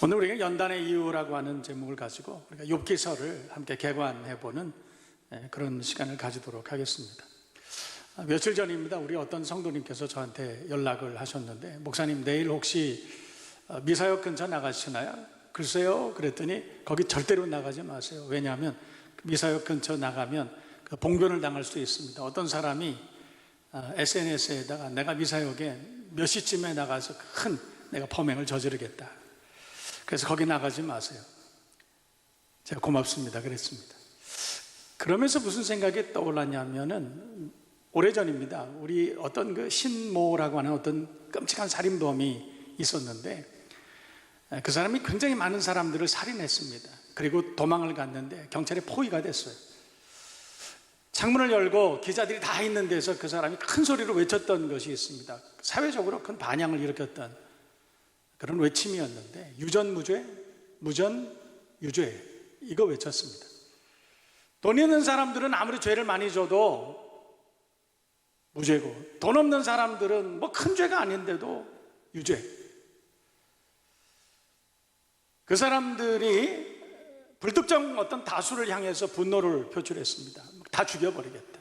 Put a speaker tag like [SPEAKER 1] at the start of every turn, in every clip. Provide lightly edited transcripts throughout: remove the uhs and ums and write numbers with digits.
[SPEAKER 1] 오늘 우리가 연단의 이유라고 하는 제목을 가지고 우리가 욥기서를 함께 개관해보는 그런 시간을 가지도록 하겠습니다. 며칠 전입니다. 우리 어떤 성도님께서 저한테 연락을 하셨는데, 목사님 내일 혹시 미사역 근처 나가시나요? 글쎄요. 그랬더니 거기 절대로 나가지 마세요. 왜냐하면 미사역 근처 나가면 봉변을 당할 수 있습니다. 어떤 사람이 SNS에다가 내가 미사역에 몇 시쯤에 나가서 큰 내가 범행을 저지르겠다, 그래서 거기 나가지 마세요. 제가 고맙습니다 그랬습니다. 그러면서 무슨 생각이 떠올랐냐면은, 오래전입니다. 우리 어떤 그 신모라고 하는 어떤 끔찍한 살인범이 있었는데, 그 사람이 굉장히 많은 사람들을 살인했습니다. 그리고 도망을 갔는데 경찰에 포위가 됐어요. 창문을 열고 기자들이 다 있는 데서 그 사람이 큰 소리로 외쳤던 것이 있습니다. 사회적으로 큰 반향을 일으켰던 그런 외침이었는데, 유전무죄, 무전유죄, 이거 외쳤습니다. 돈 있는 사람들은 아무리 죄를 많이 져도 무죄고, 돈 없는 사람들은 뭐 큰 죄가 아닌데도 유죄. 그 사람들이 불특정 어떤 다수를 향해서 분노를 표출했습니다. 다 죽여버리겠다.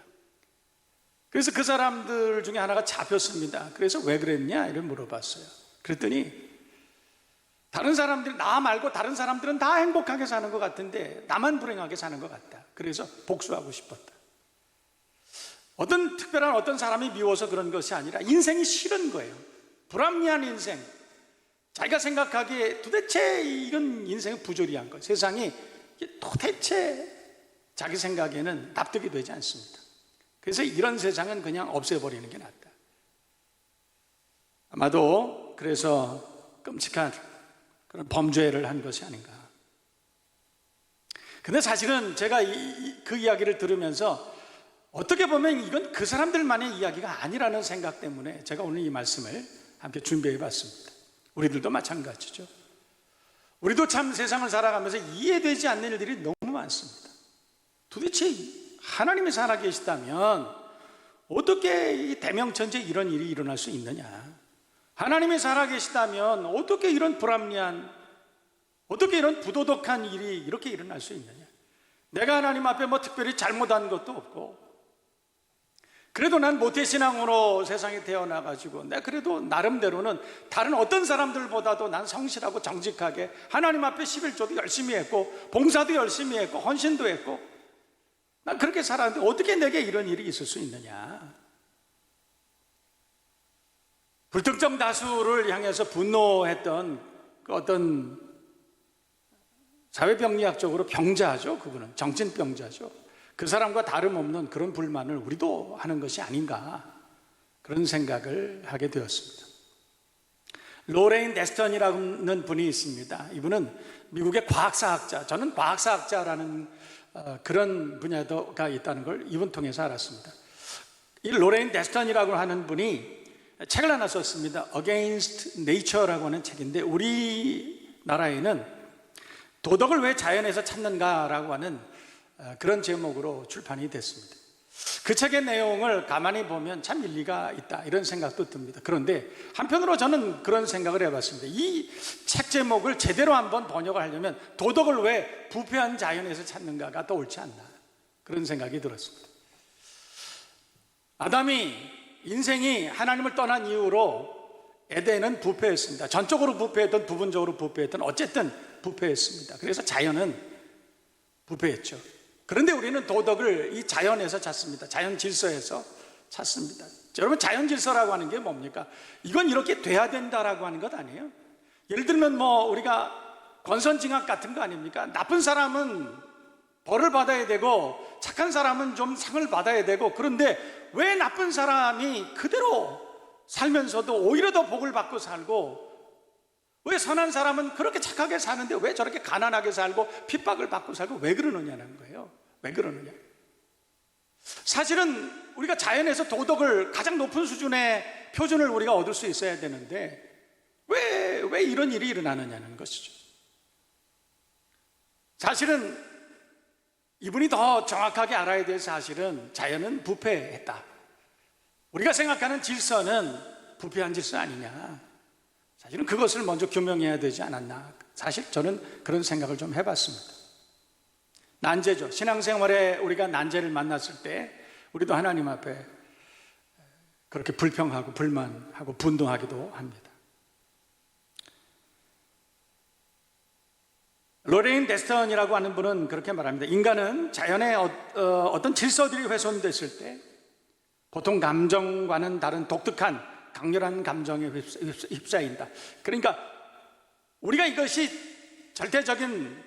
[SPEAKER 1] 그래서 그 사람들 중에 하나가 잡혔습니다. 그래서 왜 그랬냐 이를 물어봤어요. 그랬더니 다른 사람들, 나 말고 다른 사람들은 다 행복하게 사는 것 같은데 나만 불행하게 사는 것 같다. 그래서 복수하고 싶었다. 어떤 특별한 어떤 사람이 미워서 그런 것이 아니라 인생이 싫은 거예요. 불합리한 인생, 자기가 생각하기에 도대체 이건 인생은 부조리한 거예요. 세상이 도대체 자기 생각에는 납득이 되지 않습니다. 그래서 이런 세상은 그냥 없애버리는 게 낫다. 아마도 그래서 끔찍한 그런 범죄를 한 것이 아닌가. 근데 사실은 제가 그 이야기를 들으면서 어떻게 보면 이건 그 사람들만의 이야기가 아니라는 생각 때문에 제가 오늘 이 말씀을 함께 준비해 봤습니다. 우리들도 마찬가지죠. 우리도 참 세상을 살아가면서 이해되지 않는 일들이 너무 많습니다. 도대체 하나님이 살아계시다면 어떻게 이 대명천지에 이런 일이 일어날 수 있느냐? 하나님이 살아계시다면 어떻게 이런 불합리한, 어떻게 이런 부도덕한 일이 이렇게 일어날 수 있느냐? 내가 하나님 앞에 뭐 특별히 잘못한 것도 없고, 그래도 난 모태신앙으로 세상에 태어나가지고 내가 그래도 나름대로는 다른 어떤 사람들보다도 난 성실하고 정직하게 하나님 앞에 11조도 열심히 했고 봉사도 열심히 했고 헌신도 했고 난 그렇게 살았는데 어떻게 내게 이런 일이 있을 수 있느냐? 불특정 다수를 향해서 분노했던 그 어떤 사회병리학적으로 병자죠. 그분은 정신병자죠. 그 사람과 다름없는 그런 불만을 우리도 하는 것이 아닌가, 그런 생각을 하게 되었습니다. 로레인 데스턴이라는 분이 있습니다. 이분은 미국의 과학사학자, 저는 과학사학자라는 그런 분야가 있다는 걸 이분 통해서 알았습니다. 이 로레인 데스턴이라고 하는 분이 책을 하나 썼습니다. Against Nature라고 하는 책인데, 우리나라에는 도덕을 왜 자연에서 찾는가라고 하는 그런 제목으로 출판이 됐습니다. 그 책의 내용을 가만히 보면 참 일리가 있다, 이런 생각도 듭니다. 그런데 한편으로 저는 그런 생각을 해봤습니다. 이 책 제목을 제대로 한번 번역을 하려면 도덕을 왜 부패한 자연에서 찾는가가 더 옳지 않나, 그런 생각이 들었습니다. 아담이 인생이 하나님을 떠난 이후로 에덴은 부패했습니다. 전적으로 부패했던 부분적으로 부패했던 어쨌든 부패했습니다. 그래서 자연은 부패했죠. 그런데 우리는 도덕을 이 자연에서 찾습니다. 자연 질서에서 찾습니다. 여러분, 자연 질서라고 하는 게 뭡니까? 이건 이렇게 돼야 된다라고 하는 것 아니에요? 예를 들면 뭐 우리가 권선징악 같은 거 아닙니까? 나쁜 사람은 벌을 받아야 되고 착한 사람은 좀 상을 받아야 되고, 그런데 왜 나쁜 사람이 그대로 살면서도 오히려 더 복을 받고 살고, 왜 선한 사람은 그렇게 착하게 사는데 왜 저렇게 가난하게 살고 핍박을 받고 살고, 왜 그러느냐는 거예요. 왜 그러느냐? 사실은 우리가 자연에서 도덕을 가장 높은 수준의 표준을 우리가 얻을 수 있어야 되는데 왜 이런 일이 일어나느냐는 것이죠. 사실은 이분이 더 정확하게 알아야 될 사실은 자연은 부패했다. 우리가 생각하는 질서는 부패한 질서 아니냐. 사실은 그것을 먼저 규명해야 되지 않았나. 사실 저는 그런 생각을 좀 해봤습니다. 난제죠. 신앙생활에 우리가 난제를 만났을 때 우리도 하나님 앞에 그렇게 불평하고 불만하고 분노하기도 합니다. 로레인 데스턴이라고 하는 분은 그렇게 말합니다. 인간은 자연의 어떤 질서들이 훼손됐을 때 보통 감정과는 다른 독특한 강렬한 감정에 휩싸인다. 그러니까 우리가 이것이 절대적인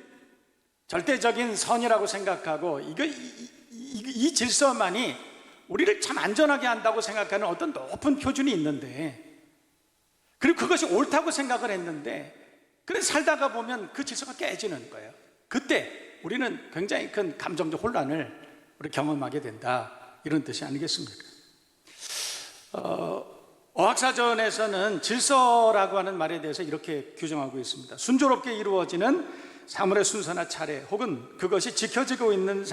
[SPEAKER 1] 선이라고 생각하고 이 질서만이 우리를 참 안전하게 한다고 생각하는 어떤 높은 표준이 있는데, 그리고 그것이 옳다고 생각을 했는데, 그래서 살다가 보면 그 질서가 깨지는 거예요. 그때 우리는 굉장히 큰 감정적 혼란을 우리 경험하게 된다, 이런 뜻이 아니겠습니까? 어학사전에서는 질서라고 하는 말에 대해서 이렇게 규정하고 있습니다. 순조롭게 이루어지는 사물의 순서나 차례, 혹은 그것이 지켜지고 있는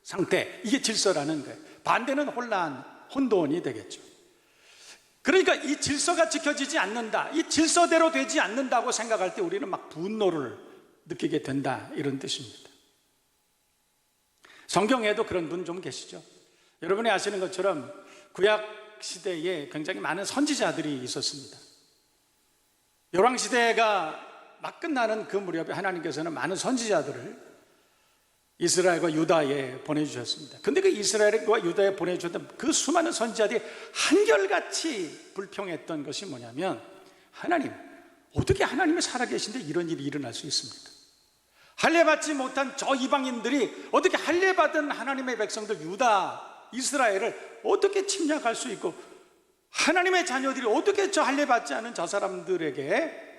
[SPEAKER 1] 상태, 이게 질서라는 거예요. 반대는 혼돈이 되겠죠. 그러니까 이 질서가 지켜지지 않는다, 이 질서대로 되지 않는다고 생각할 때 우리는 막 분노를 느끼게 된다, 이런 뜻입니다. 성경에도 그런 분 좀 계시죠. 여러분이 아시는 것처럼 구약 시대에 굉장히 많은 선지자들이 있었습니다. 열왕시대가 막 끝나는 그 무렵에 하나님께서는 많은 선지자들을 이스라엘과 유다에 보내주셨습니다. 근데 그 이스라엘과 유다에 보내주셨던 그 수많은 선지자들이 한결같이 불평했던 것이 뭐냐면, 하나님, 어떻게 하나님이 살아계신데 이런 일이 일어날 수 있습니까? 할례받지 못한 저 이방인들이 어떻게 할례받은 하나님의 백성들 유다, 이스라엘을 어떻게 침략할 수 있고, 하나님의 자녀들이 어떻게 저 할례받지 않은 저 사람들에게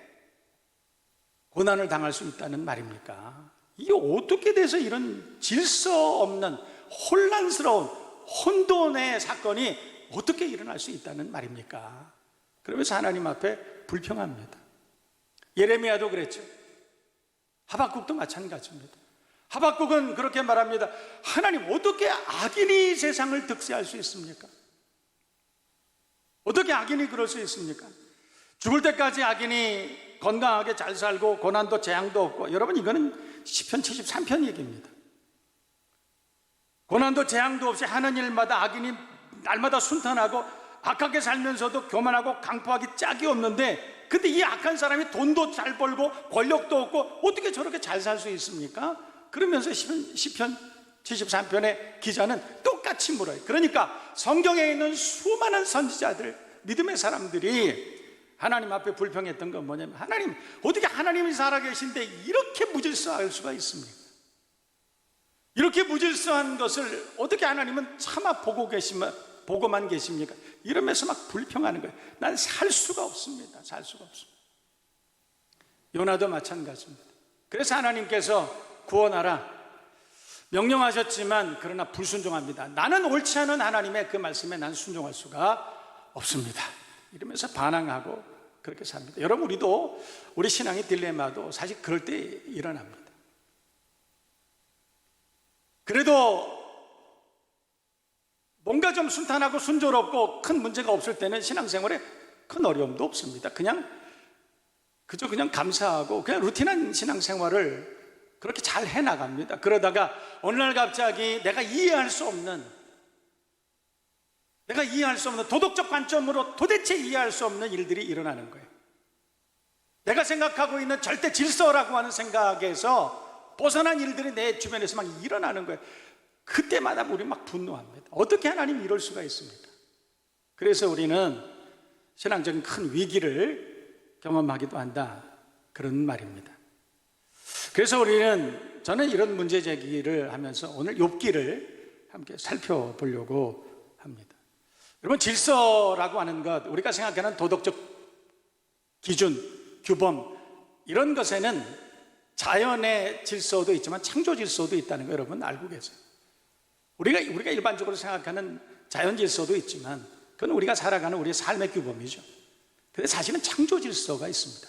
[SPEAKER 1] 고난을 당할 수 있다는 말입니까? 이게 어떻게 돼서 이런 질서 없는 혼란스러운 혼돈의 사건이 어떻게 일어날 수 있다는 말입니까? 그러면서 하나님 앞에 불평합니다. 예레미야도 그랬죠. 하박국도 마찬가지입니다. 하박국은 그렇게 말합니다. 하나님, 어떻게 악인이 세상을 득세할 수 있습니까? 어떻게 악인이 그럴 수 있습니까? 죽을 때까지 악인이 건강하게 잘 살고 고난도 재앙도 없고, 여러분, 이거는 시편 73편 얘기입니다. 고난도 재앙도 없이 하는 일마다 악인이 날마다 순탄하고 악하게 살면서도 교만하고 강포하기 짝이 없는데, 근데 이 악한 사람이 돈도 잘 벌고 권력도 없고 어떻게 저렇게 잘 살 수 있습니까? 그러면서 시편 73편의 기자는 똑같이 물어요. 그러니까 성경에 있는 수많은 선지자들, 믿음의 사람들이 하나님 앞에 불평했던 건 뭐냐면, 하나님, 어떻게 하나님이 살아계신데 이렇게 무질서할 수가 있습니까? 이렇게 무질서한 것을 어떻게 하나님은 차마 보고만 계십니까? 이러면서 막 불평하는 거예요. 난 살 수가 없습니다. 살 수가 없습니다. 요나도 마찬가지입니다. 그래서 하나님께서 구원하라 명령하셨지만 그러나 불순종합니다. 나는 옳지 않은 하나님의 그 말씀에 난 순종할 수가 없습니다, 이러면서 반항하고 그렇게 삽니다. 여러분, 우리도 우리 신앙의 딜레마도 사실 그럴 때 일어납니다. 그래도 뭔가 좀 순탄하고 순조롭고 큰 문제가 없을 때는 신앙생활에 큰 어려움도 없습니다. 그저 감사하고 그냥 루틴한 신앙생활을 그렇게 잘 해나갑니다. 그러다가 어느 날 갑자기 내가 이해할 수 없는 도덕적 관점으로 도대체 이해할 수 없는 일들이 일어나는 거예요. 내가 생각하고 있는 절대 질서라고 하는 생각에서 벗어난 일들이 내 주변에서 막 일어나는 거예요. 그때마다 우리 막 분노합니다. 어떻게 하나님이 이럴 수가 있습니까? 그래서 우리는 신앙적인 큰 위기를 경험하기도 한다, 그런 말입니다. 그래서 저는 이런 문제 제기를 하면서 오늘 욥기를 함께 살펴보려고 합니다. 여러분, 질서라고 하는 것, 우리가 생각하는 도덕적 기준, 규범, 이런 것에는 자연의 질서도 있지만 창조 질서도 있다는 거 여러분 알고 계세요? 우리가 일반적으로 생각하는 자연 질서도 있지만 그건 우리가 살아가는 우리의 삶의 규범이죠. 근데 사실은 창조 질서가 있습니다.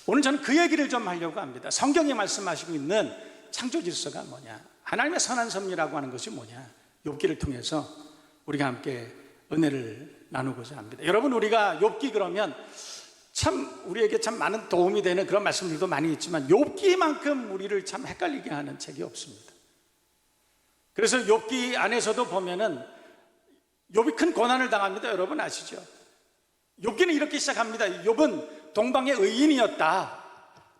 [SPEAKER 1] 오늘 저는 그 얘기를 좀 하려고 합니다. 성경이 말씀하시고 있는 창조 질서가 뭐냐, 하나님의 선한 섭리라고 하는 것이 뭐냐, 욥기를 통해서 우리가 함께 은혜를 나누고자 합니다. 여러분, 우리가 욥기 그러면 참 우리에게 참 많은 도움이 되는 그런 말씀들도 많이 있지만 욥기만큼 우리를 참 헷갈리게 하는 책이 없습니다. 그래서 욥기 안에서도 보면은 욥이 큰 고난을 당합니다. 여러분 아시죠? 욥기는 이렇게 시작합니다. 욥은 동방의 의인이었다.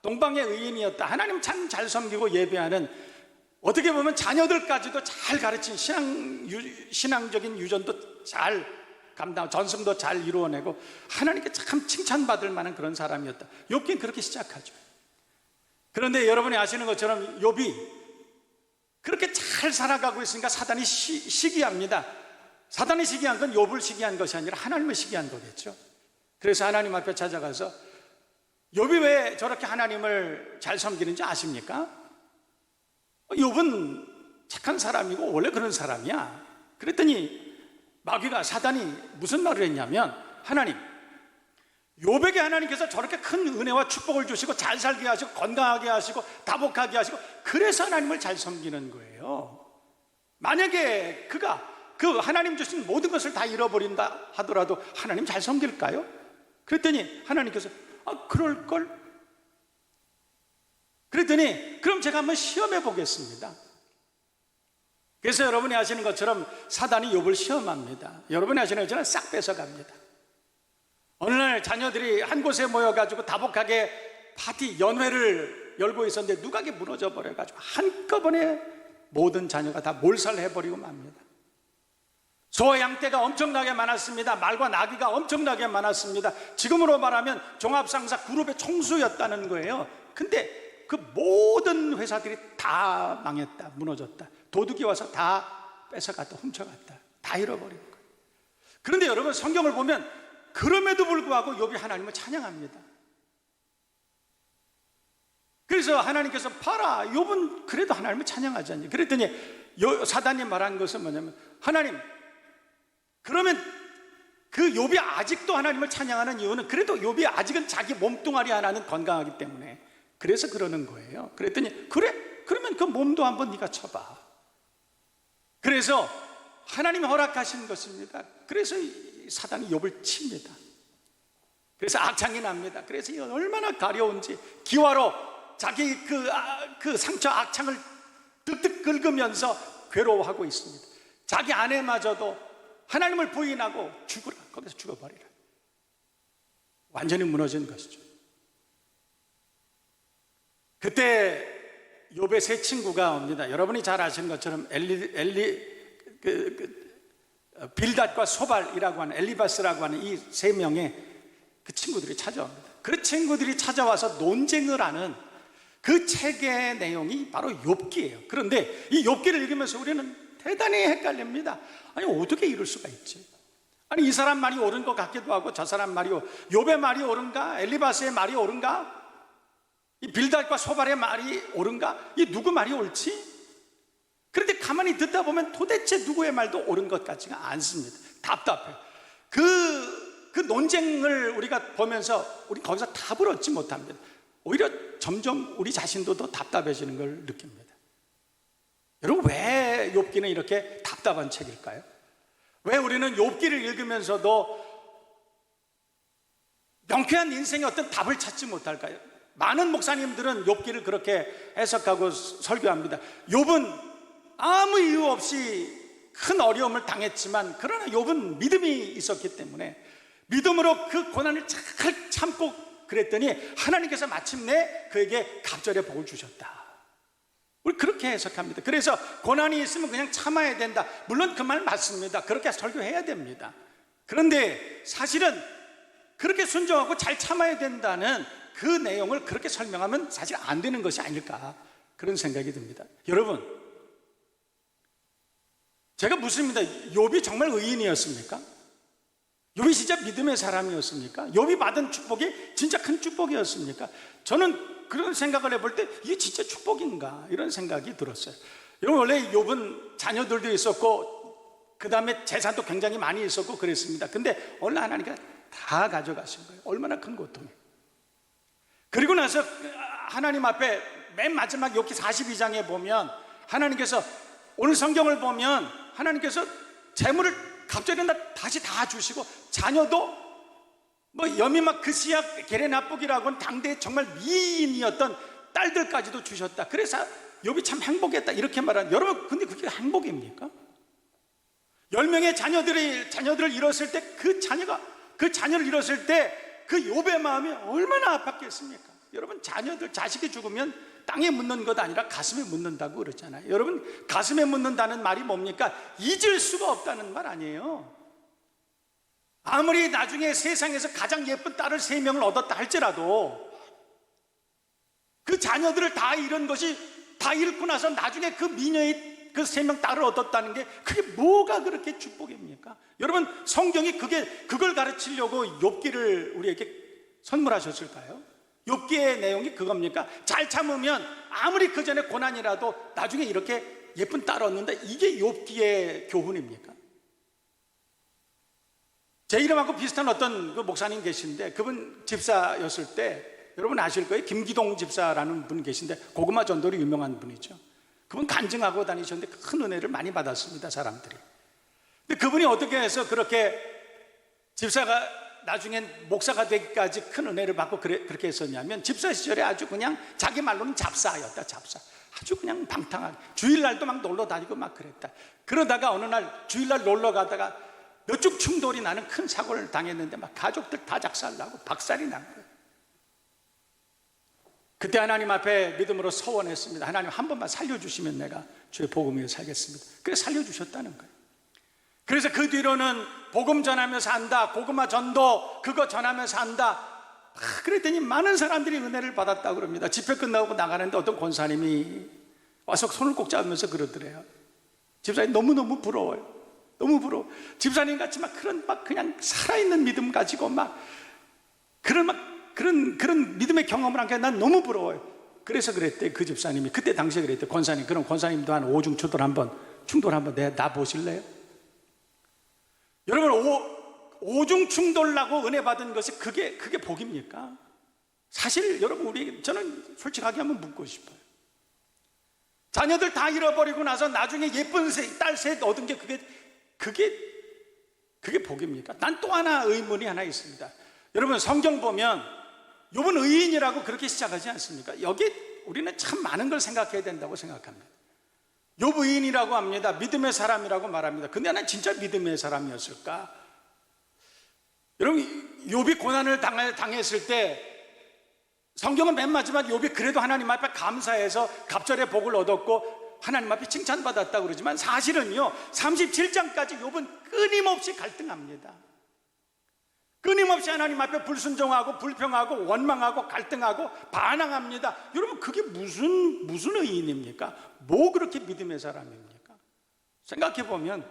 [SPEAKER 1] 동방의 의인이었다. 하나님 참 잘 섬기고 예배하는, 어떻게 보면 자녀들까지도 잘 가르친 신앙적인 유전도 잘 감당, 전승도 잘 이루어내고 하나님께 참 칭찬받을 만한 그런 사람이었다. 욥기는 그렇게 시작하죠. 그런데 여러분이 아시는 것처럼 욥이 그렇게 잘 살아가고 있으니까 사단이 시기합니다. 사단이 시기한 건 욥을 시기한 것이 아니라 하나님을 시기한 거겠죠. 그래서 하나님 앞에 찾아가서 욥이 왜 저렇게 하나님을 잘 섬기는지 아십니까? 욥은 착한 사람이고 원래 그런 사람이야. 그랬더니 마귀가, 사단이 무슨 말을 했냐면, 하나님, 욥에게 하나님께서 저렇게 큰 은혜와 축복을 주시고 잘 살게 하시고 건강하게 하시고 다복하게 하시고 그래서 하나님을 잘 섬기는 거예요. 만약에 그가 그 하나님 주신 모든 것을 다 잃어버린다 하더라도 하나님 잘 섬길까요? 그랬더니 하나님께서 그럴걸? 그랬더니 그럼 제가 한번 시험해 보겠습니다. 그래서 여러분이 아시는 것처럼 사단이 욥을 시험합니다. 여러분이 아시는 것처럼 싹 뺏어갑니다. 어느 날 자녀들이 한 곳에 모여가지고 다복하게 파티 연회를 열고 있었는데 누각이 무너져 버려가지고 한꺼번에 모든 자녀가 다 몰살해버리고 맙니다. 소와 양떼가 엄청나게 많았습니다. 말과 나귀가 엄청나게 많았습니다. 지금으로 말하면 종합상사 그룹의 총수였다는 거예요. 근데 그 모든 회사들이 다 망했다, 무너졌다. 도둑이 와서 다 뺏어갔다, 훔쳐갔다, 다 잃어버린 거예요. 그런데 여러분, 성경을 보면 그럼에도 불구하고 욥이 하나님을 찬양합니다. 그래서 하나님께서 봐라, 욥은 그래도 하나님을 찬양하지 않니? 그랬더니 사단이 말한 것은 뭐냐면, 하나님, 그러면 그 욥이 아직도 하나님을 찬양하는 이유는 그래도 욥이 아직은 자기 몸뚱아리 하나는 건강하기 때문에 그래서 그러는 거예요. 그랬더니 그래? 그러면 그 몸도 한번 네가 쳐봐. 그래서 하나님이 허락하신 것입니다. 그래서 사단이 욥을 칩니다. 그래서 악창이 납니다. 그래서 얼마나 가려운지 기와로 자기 그 상처 악창을 득득 긁으면서 괴로워하고 있습니다. 자기 아내마저도 하나님을 부인하고 죽으라, 거기서 죽어버리라. 완전히 무너진 것이죠. 그때 욥의 세 친구가 옵니다. 여러분이 잘 아시는 것처럼 빌닷과 소발이라고 하는, 엘리바스라고 하는 이 세 명의 그 친구들이 찾아옵니다. 그 친구들이 찾아와서 논쟁을 하는 그 책의 내용이 바로 욥기예요. 그런데 이 욥기를 읽으면서 우리는 대단히 헷갈립니다. 아니, 어떻게 이럴 수가 있지? 아니, 이 사람 말이 옳은 것 같기도 하고 저 사람 말이, 욥의 말이 옳은가? 엘리바스의 말이 옳은가? 이 빌닷과 소발의 말이 옳은가? 이 누구 말이 옳지? 그런데 가만히 듣다 보면 도대체 누구의 말도 옳은 것 같지가 않습니다. 답답해요. 그 논쟁을 우리가 보면서 우리 거기서 답을 얻지 못합니다. 오히려 점점 우리 자신도 더 답답해지는 걸 느낍니다. 여러분, 왜 욥기는 이렇게 답답한 책일까요? 왜 우리는 욥기를 읽으면서도 명쾌한 인생의 어떤 답을 찾지 못할까요? 많은 목사님들은 욥기를 그렇게 해석하고 설교합니다. 욥은 아무 이유 없이 큰 어려움을 당했지만 그러나 욥은 믿음이 있었기 때문에 믿음으로 그 고난을 잘 참고 그랬더니 하나님께서 마침내 그에게 갑절의 복을 주셨다. 우리 그렇게 해석합니다. 그래서 고난이 있으면 그냥 참아야 된다. 물론 그 말 맞습니다. 그렇게 설교해야 됩니다. 그런데 사실은 그렇게 순종하고 잘 참아야 된다는 그 내용을 그렇게 설명하면 사실 안 되는 것이 아닐까, 그런 생각이 듭니다. 여러분, 제가 묻습니다. 욥이 정말 의인이었습니까? 욥이 진짜 믿음의 사람이었습니까? 욥이 받은 축복이 진짜 큰 축복이었습니까? 저는 그런 생각을 해볼 때 이게 진짜 축복인가, 이런 생각이 들었어요. 여러분, 원래 욥은 자녀들도 있었고 그 다음에 재산도 굉장히 많이 있었고 그랬습니다. 근데 어느 날 하나님께서 다 가져가신 거예요. 얼마나 큰 고통이에요. 그리고 나서 하나님 앞에 맨 마지막 욥기 42장에 보면 하나님께서, 오늘 성경을 보면 하나님께서 재물을 갑자기 다시 다 주시고 자녀도 뭐 여미막 그시야 게레나복이라고는 당대에 정말 미인이었던 딸들까지도 주셨다. 그래서 욥이 참 행복했다 이렇게 말하는, 여러분 근데 그게 행복입니까? 10명의 자녀들을 잃었을 때 그 자녀를 잃었을 때 그 욥의 마음이 얼마나 아팠겠습니까? 여러분, 자식이 죽으면 땅에 묻는 것 아니라 가슴에 묻는다고 그러잖아요. 여러분, 가슴에 묻는다는 말이 뭡니까? 잊을 수가 없다는 말 아니에요. 아무리 나중에 세상에서 가장 예쁜 딸을 3명을 얻었다 할지라도 그 자녀들을 다 잃은 것이, 다 잃고 나서 나중에 그 미녀의 그 3명 딸을 얻었다는 게 그게 뭐가 그렇게 축복입니까? 여러분, 성경이 그걸 가르치려고 욥기를 우리에게 선물하셨을까요? 욥기의 내용이 그겁니까? 잘 참으면 아무리 그 전에 고난이라도 나중에 이렇게 예쁜 딸 얻는다, 이게 욥기의 교훈입니까? 제 이름하고 비슷한 어떤 그 목사님 계신데, 그분 집사였을 때 여러분 아실 거예요. 김기동 집사라는 분 계신데 고구마 전도로 유명한 분이죠. 그분 간증하고 다니셨는데 큰 은혜를 많이 받았습니다, 사람들이. 근데 그분이 어떻게 해서 그렇게 집사가 나중엔 목사가 되기까지 큰 은혜를 받고 그렇게 했었냐면, 집사 시절에 아주 그냥 자기 말로는 잡사였다, 잡사. 아주 그냥 방탕하게 주일날도 막 놀러 다니고 막 그랬다. 그러다가 어느 날 주일날 놀러 가다가 몇 쭉 충돌이 나는 큰 사고를 당했는데 막 가족들 다 작살나고 박살이 난 거예요. 그때 하나님 앞에 믿음으로 서원했습니다. 하나님, 한 번만 살려주시면 내가 주의 복음 위에 살겠습니다. 그래서 살려주셨다는 거예요. 그래서 그 뒤로는 복음 전하면서 산다, 고구마 전도 그거 전하면서 산다. 그랬더니 많은 사람들이 은혜를 받았다고 그럽니다. 집회 끝나고 나가는데 어떤 권사님이 와서 손을 꼭 잡으면서 그러더래요. 집사님, 너무너무 부러워요. 너무 부러워. 집사님 같이 막 그냥 살아있는 믿음 가지고 그런 믿음의 경험을 한 게 난 너무 부러워요. 그래서 그랬대, 그 집사님이. 그때 당시에 그랬대, 권사님, 그럼 권사님도 한 오중충돌 한번 나 보실래요? 여러분, 오중충돌 나고 은혜 받은 것이 그게 복입니까? 사실 여러분, 저는 솔직하게 한번 묻고 싶어요. 자녀들 다 잃어버리고 나서 나중에 예쁜 딸 셋 얻은 게 그게 복입니까? 난 또 하나 의문이 하나 있습니다. 여러분, 성경 보면 욥은 의인이라고 그렇게 시작하지 않습니까? 여기 우리는 참 많은 걸 생각해야 된다고 생각합니다. 욥 의인이라고 합니다. 믿음의 사람이라고 말합니다. 근데 난 진짜 믿음의 사람이었을까? 여러분, 욥이 고난을 당했을 때 성경은 맨 마지막 욥이 그래도 하나님 앞에 감사해서 갑절의 복을 얻었고 하나님 앞에 칭찬받았다고 그러지만, 사실은요 37장까지 욥은 끊임없이 갈등합니다. 끊임없이 하나님 앞에 불순종하고 불평하고 원망하고 갈등하고 반항합니다. 여러분, 그게 무슨 의인입니까? 뭐 그렇게 믿음의 사람입니까? 생각해보면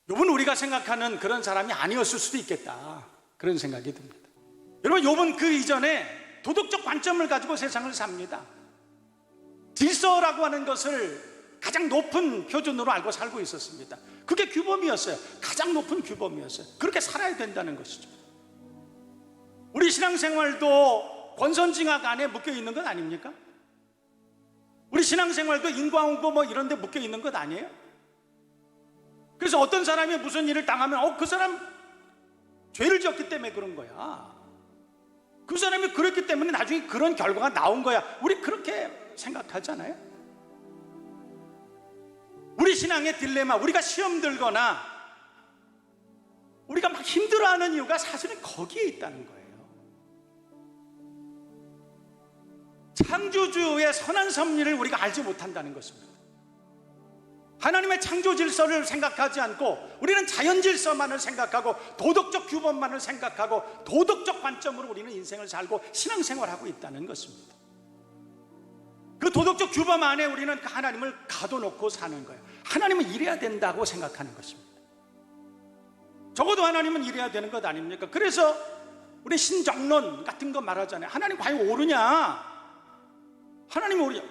[SPEAKER 1] 욥은 우리가 생각하는 그런 사람이 아니었을 수도 있겠다, 그런 생각이 듭니다. 여러분, 욥은 그 이전에 도덕적 관점을 가지고 세상을 삽니다. 질서라고 하는 것을 가장 높은 표준으로 알고 살고 있었습니다. 그게 규범이었어요. 가장 높은 규범이었어요. 그렇게 살아야 된다는 것이죠. 우리 신앙생활도 권선징악 안에 묶여 있는 것 아닙니까? 우리 신앙생활도 인과응보 뭐 이런 데 묶여 있는 것 아니에요? 그래서 어떤 사람이 무슨 일을 당하면 그 사람 죄를 지었기 때문에 그런 거야. 그 사람이 그랬기 때문에 나중에 그런 결과가 나온 거야. 우리 그렇게 생각하잖아요. 우리 신앙의 딜레마, 우리가 시험 들거나 우리가 막 힘들어하는 이유가 사실은 거기에 있다는 거예요. 창조주의 선한 섭리를 우리가 알지 못한다는 것입니다. 하나님의 창조 질서를 생각하지 않고 우리는 자연 질서만을 생각하고 도덕적 규범만을 생각하고 도덕적 관점으로 우리는 인생을 살고 신앙생활하고 있다는 것입니다. 그 도덕적 규범 안에 우리는 하나님을 가둬놓고 사는 거예요. 하나님은 이래야 된다고 생각하는 것입니다. 적어도 하나님은 이래야 되는 것 아닙니까? 그래서 우리 신정론 같은 거 말하잖아요. 하나님 과연 옳으냐? 하나님은 옳으냐?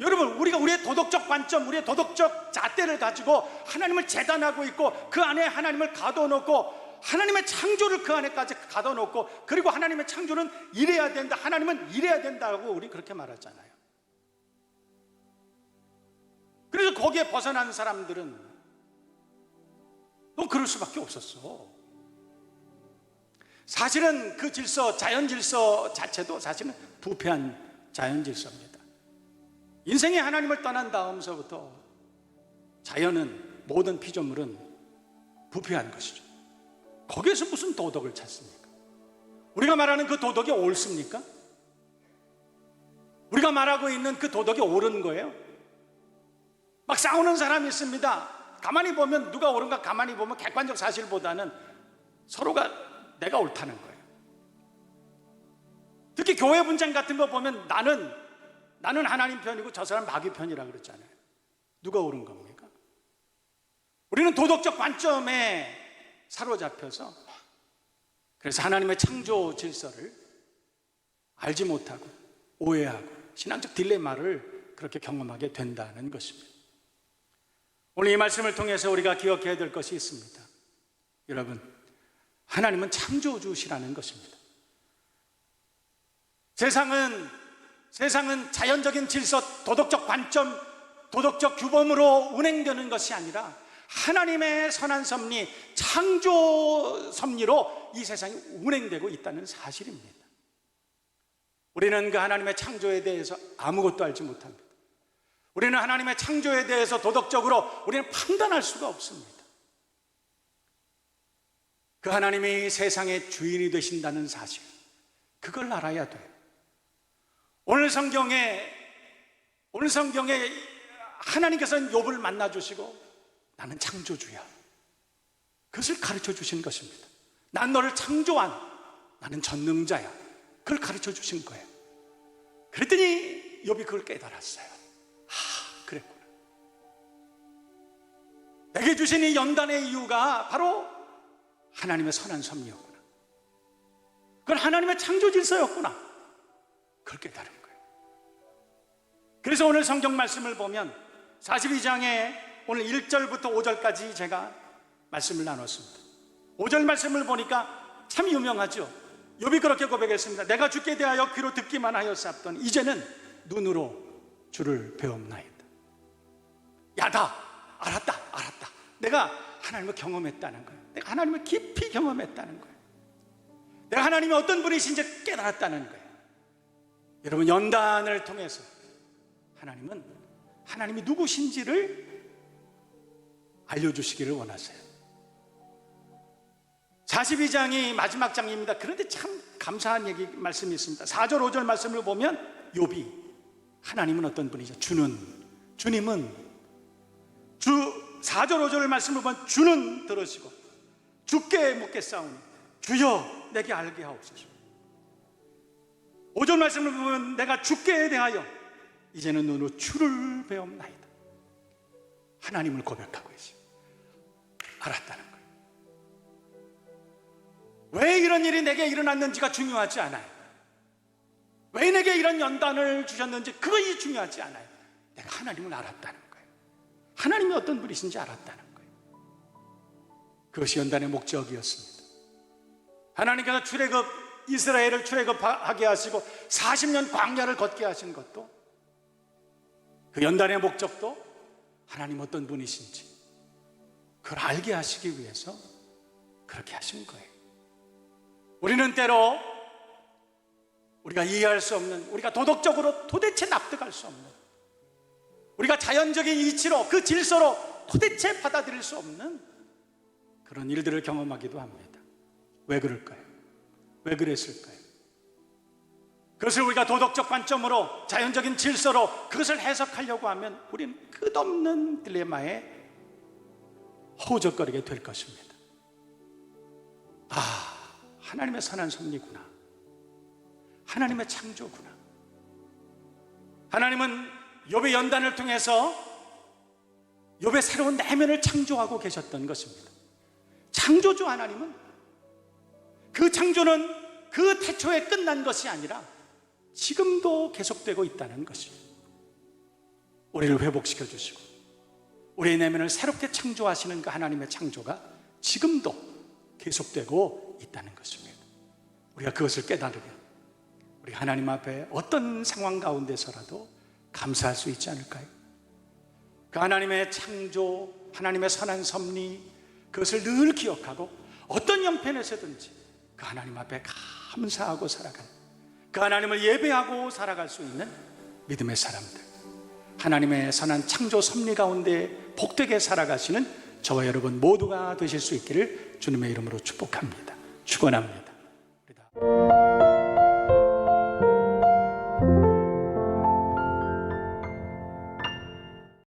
[SPEAKER 1] 여러분, 우리가 우리의 도덕적 관점, 우리의 도덕적 잣대를 가지고 하나님을 재단하고 있고 그 안에 하나님을 가둬놓고 하나님의 창조를 그 안에까지 가둬놓고, 그리고 하나님의 창조는 이래야 된다, 하나님은 이래야 된다고 우리 그렇게 말하잖아요. 그래서 거기에 벗어난 사람들은 또 그럴 수밖에 없었어. 사실은 그 질서, 자연 질서 자체도 사실은 부패한 자연 질서입니다. 인생이 하나님을 떠난 다음서부터 자연은, 모든 피조물은 부패한 것이죠. 거기에서 무슨 도덕을 찾습니까? 우리가 말하는 그 도덕이 옳습니까? 우리가 말하고 있는 그 도덕이 옳은 거예요? 막 싸우는 사람이 있습니다. 가만히 보면, 누가 옳은가 가만히 보면 객관적 사실보다는 서로가 내가 옳다는 거예요. 특히 교회 분장 같은 거 보면 나는 하나님 편이고 저 사람 마귀 편이라 그랬잖아요. 누가 옳은 겁니까? 우리는 도덕적 관점에 사로잡혀서, 그래서 하나님의 창조 질서를 알지 못하고 오해하고 신앙적 딜레마를 그렇게 경험하게 된다는 것입니다. 오늘 이 말씀을 통해서 우리가 기억해야 될 것이 있습니다. 여러분, 하나님은 창조주시라는 것입니다. 세상은 자연적인 질서, 도덕적 관점, 도덕적 규범으로 운행되는 것이 아니라 하나님의 선한 섭리, 창조 섭리로 이 세상이 운행되고 있다는 사실입니다. 우리는 그 하나님의 창조에 대해서 아무것도 알지 못합니다. 우리는 하나님의 창조에 대해서 도덕적으로 우리는 판단할 수가 없습니다. 그 하나님이 세상의 주인이 되신다는 사실, 그걸 알아야 돼요. 오늘 성경에 하나님께서는 욥을 만나주시고 나는 창조주야, 그것을 가르쳐 주신 것입니다. 난 너를 창조한, 나는 전능자야, 그걸 가르쳐 주신 거예요. 그랬더니 욥이 그걸 깨달았어요. 그랬구나. 내게 주신 이 연단의 이유가 바로 하나님의 선한 섭리였구나. 그건 하나님의 창조 질서였구나. 그걸 깨달은 거예요. 그래서 오늘 성경 말씀을 보면 42장에 오늘 1절부터 5절까지 제가 말씀을 나눴습니다. 5절 말씀을 보니까 참 유명하죠. 욥이 그렇게 고백했습니다. 내가 주께 대하여 귀로 듣기만 하였사옵더니 이제는 눈으로 주를 배움나이다. 야다, 알았다. 내가 하나님을 경험했다는 거예요. 내가 하나님을 깊이 경험했다는 거예요. 내가 하나님이 어떤 분이신지 깨달았다는 거예요. 여러분, 연단을 통해서 하나님이 누구신지를 알려주시기를 원하세요. 42장이 마지막 장입니다. 그런데 참 감사한 말씀이 있습니다. 4절 5절 말씀을 보면 욥이 하나님은 어떤 분이죠? 주님은 4절 5절 말씀을 보면 주는 들으시고 주께 묻겠사오니 주여 내게 알게 하옵소서. 5절 말씀을 보면 내가 주께 대하여 이제는 눈으로 주를 배움나이다. 하나님을 고백하고 있어요. 알았다는 거예요. 왜 이런 일이 내게 일어났는지가 중요하지 않아요. 왜 내게 이런 연단을 주셨는지 그것이 중요하지 않아요. 내가 하나님을 알았다는 거예요. 하나님이 어떤 분이신지 알았다는 거예요. 그것이 연단의 목적이었습니다. 하나님께서 이스라엘을 출애굽하게 하시고 40년 광야를 걷게 하신 것도, 그 연단의 목적도 하나님 어떤 분이신지 그걸 알게 하시기 위해서 그렇게 하신 거예요. 우리는 때로 우리가 이해할 수 없는, 우리가 도덕적으로 도대체 납득할 수 없는, 우리가 자연적인 이치로 그 질서로 도대체 받아들일 수 없는 그런 일들을 경험하기도 합니다. 왜 그럴까요? 왜 그랬을까요? 그것을 우리가 도덕적 관점으로, 자연적인 질서로 그것을 해석하려고 하면 우리는 끝없는 딜레마에 허우적거리게 될 것입니다. 하나님의 선한 섭리구나, 하나님의 창조구나. 하나님은 욥의 연단을 통해서 욥의 새로운 내면을 창조하고 계셨던 것입니다. 창조주 하나님은 그 창조는 그 태초에 끝난 것이 아니라 지금도 계속되고 있다는 것입니다. 우리를 회복시켜 주시고 우리의 내면을 새롭게 창조하시는 그 하나님의 창조가 지금도 계속되고 있다는 것입니다. 우리가 그것을 깨달으면 우리 하나님 앞에 어떤 상황 가운데서라도 감사할 수 있지 않을까요? 그 하나님의 창조, 하나님의 선한 섭리, 그것을 늘 기억하고 어떤 형편에서든지 그 하나님 앞에 감사하고 살아가는, 그 하나님을 예배하고 살아갈 수 있는 믿음의 사람들, 하나님의 선한 창조 섭리 가운데 복되게 살아가시는 저와 여러분 모두가 되실 수 있기를 주님의 이름으로 축복합니다. 축원합니다.